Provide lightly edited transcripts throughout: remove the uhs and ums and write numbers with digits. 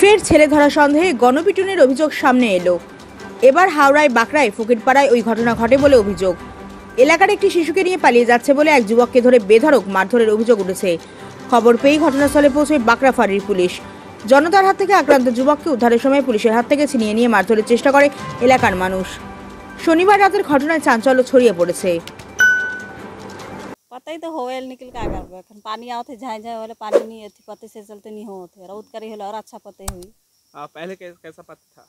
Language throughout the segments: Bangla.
ফের ছেলে ধরা সন্দেহে গণপিটুনির অভিযোগ সামনে এলো। এবার হাওড়ায় বাঁকড়ায় ফকিরপাড়ায় ওই ঘটনা ঘটে বলে অভিযোগ। এলাকার একটি শিশুকে নিয়ে পালিয়ে যাচ্ছে বলে এক যুবককে ধরে বেধড়ক মারধরের অভিযোগ উঠেছে। খবর পেয়েই ঘটনাস্থলে পৌঁছয় বাঁকড়া ফাঁড়ির পুলিশ। জনতার হাত থেকে আক্রান্ত যুবককে উদ্ধারের সময় পুলিশের হাত থেকে ছিনিয়ে নিয়ে মারধরের চেষ্টা করে এলাকার মানুষ। শনিবার রাতের ঘটনায় চাঞ্চল্য ছড়িয়ে পড়েছে। पता ही तो होएल निकल का कर बखन पानी आवत है झाए झाए वाले पानी नहीं थी पते से चलते नहीं होत है रौद करी होला और अच्छा पते हुई पहले कैसा पत्ता था?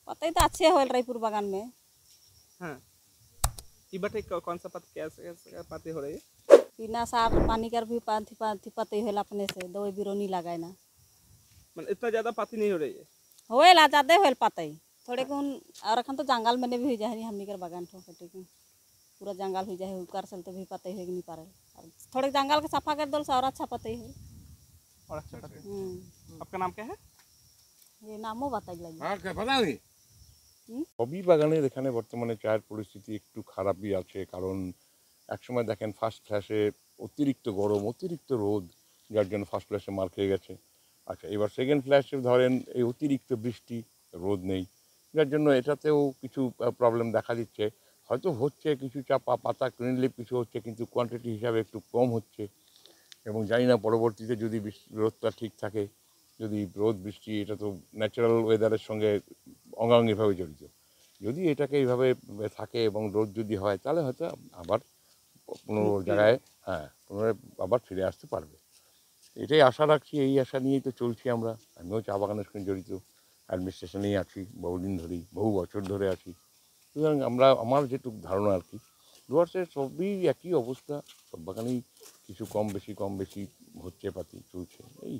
पता ही तो अच्छे होएल रायपुर बागान में। हाँ, बटे कौन सा पत्ता कैसे पत्ते हो रही है? बिना सार पानी कर भी पते होएल अपने से दवाई बीरो नहीं लगाए ना। मतलब इतना ज़्यादा पत्ती नहीं हो रही है? होएल आ ज्यादा होएल पते थोड़े कौन और अखन तो जंगल में भी जाए नहीं हमनी कर बागान ठो कटे के पूरा जंगल हो जाए उकर चलते भी पते हो नहीं पारे थोड़े जंगल के सफा कर दो और अच्छा पते हो और अच्छा पत्ते। आपका नाम क्या है? ये नामो बताई लगी সবই বাগানের এখানে বর্তমানে চায়ের পরিস্থিতি একটু খারাপই আছে, কারণ একসময় দেখেন ফার্স্ট ফ্ল্যাশে অতিরিক্ত গরম অতিরিক্ত রোদ, যার জন্য ফার্স্ট ফ্ল্যাশে মার খেয়ে গেছে। আচ্ছা, এবার সেকেন্ড ফ্ল্যাশে ধরেন এই অতিরিক্ত বৃষ্টি, রোদ নেই, যার জন্য এটাতেও কিছু প্রবলেম দেখা দিচ্ছে। হয়তো হচ্ছে কিছু চাপা পাতা গ্রিন লিফ কিছু হচ্ছে, কিন্তু কোয়ান্টিটি হিসাবে একটু কম হচ্ছে। এবং জানি না পরবর্তীতে যদি রোদটা ঠিক থাকে, যদি রোদ বৃষ্টি, এটা তো ন্যাচারাল ওয়েদারের সঙ্গে অঙ্গাঙ্গিভাবে জড়িত, যদি এটাকে এইভাবে থাকে এবং রোদ যদি হয় তাহলে হয়তো আবার কোনো জায়গায় পুনরায় আবার ফিরে আসতে পারবে। এটাই আশা রাখছি, এই আশা নিয়েই তো চলছি আমরা। আমিও চা বাগানের সঙ্গে জড়িত, অ্যাডমিনিস্ট্রেশনেই আছি বহুদিন ধরেই, বহু বছর ধরে আছি। সুতরাং আমার যেটুকু ধারণা আর কি, ডুয়ার্সের সবই একই অবস্থা, সব বাগানেই কিছু কম বেশি হচ্ছে, পাতি চলছে এই।